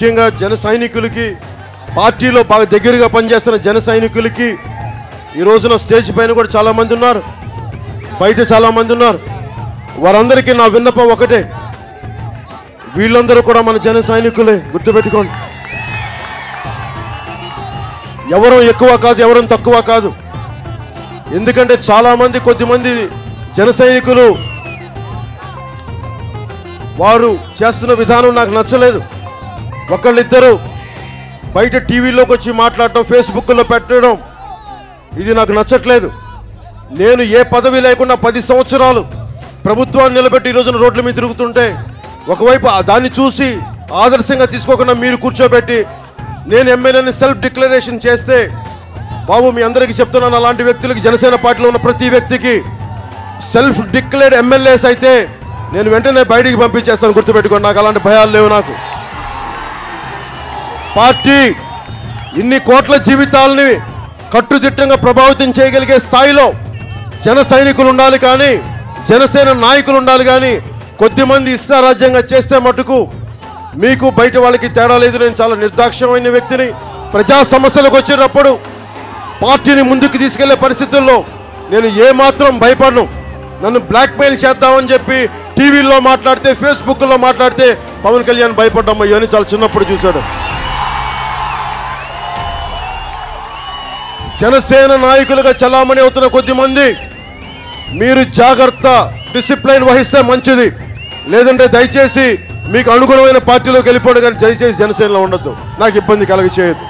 ముఖ్యంగా జన సైనికులకి, పార్టీలో బాగా దగ్గరగా పనిచేస్తున్న జన సైనికులకి ఈ రోజున స్టేజ్ పైన కూడా చాలామంది ఉన్నారు, బయట చాలామంది ఉన్నారు. వారందరికీ నా విన్నపం ఒకటే, వీళ్ళందరూ కూడా మన జన సైనికులే, గుర్తుపెట్టుకోండి. ఎవరూ ఎక్కువ కాదు, ఎవరూ తక్కువ కాదు. ఎందుకంటే చాలామంది, కొద్దిమంది జన సైనికులు వారు చేస్తున్న విధానం నాకు నచ్చలేదు. ఒకళ్ళిద్దరు బయట టీవీలోకి వచ్చి మాట్లాడటం, ఫేస్బుక్లో పెట్టడం, ఇది నాకు నచ్చట్లేదు. నేను ఏ పదవి లేకుండా 10 సంవత్సరాలు ప్రభుత్వాన్ని నిలబెట్టి ఈ రోజున రోడ్ల మీద తిరుగుతుంటే, ఒకవైపు దాన్ని చూసి ఆదర్శంగా తీసుకోకుండా మీరు కూర్చోబెట్టి నేను ఎమ్మెల్యేని సెల్ఫ్ డిక్లరేషన్ చేస్తే, బాబు మీ అందరికీ చెప్తున్నాను, అలాంటి వ్యక్తులకి, జనసేన పార్టీలో ఉన్న ప్రతి వ్యక్తికి సెల్ఫ్ డిక్లేర్డ్ ఎమ్మెల్యేస్ అయితే నేను వెంటనే బయటికి పంపించేస్తాను, గుర్తుపెట్టుకోండి. నాకు అలాంటి భయాలు లేవు. నాకు పార్టీ ఇన్ని కోట్ల జీవితాలని కట్టుదిట్టంగా ప్రభావితం చేయగలిగే స్థాయిలో జన సైనికులు ఉండాలి, కానీ జనసేన నాయకులు ఉండాలి. కానీ కొద్దిమంది ఇష్టారాజ్యంగా చేస్తే మటుకు మీకు బయట వాళ్ళకి తేడా లేదు. నేను చాలా నిర్దాక్ష్యమైన వ్యక్తిని. ప్రజా సమస్యలకు వచ్చేటప్పుడు పార్టీని ముందుకు తీసుకెళ్లే పరిస్థితుల్లో నేను ఏమాత్రం భయపడను. నన్ను బ్లాక్మెయిల్ చేద్దామని చెప్పి టీవీల్లో మాట్లాడితే, ఫేస్బుక్లో మాట్లాడితే పవన్ కళ్యాణ్ భయపడ్డామయ్యో అని చాలా చిన్నప్పుడు చూశాడు. జనసేన నాయకులుగా చలామణి అవుతున్న కొద్దిమంది మీరు జాగ్రత్త, డిసిప్లైన్ వహిస్తే మంచిది. లేదంటే దయచేసి మీకు అనుగుణమైన పార్టీలోకి వెళ్ళిపోండి, కానీ దయచేసి జనసేనలో ఉండొద్దు, నాకు ఇబ్బంది కలగ చేయొద్దు.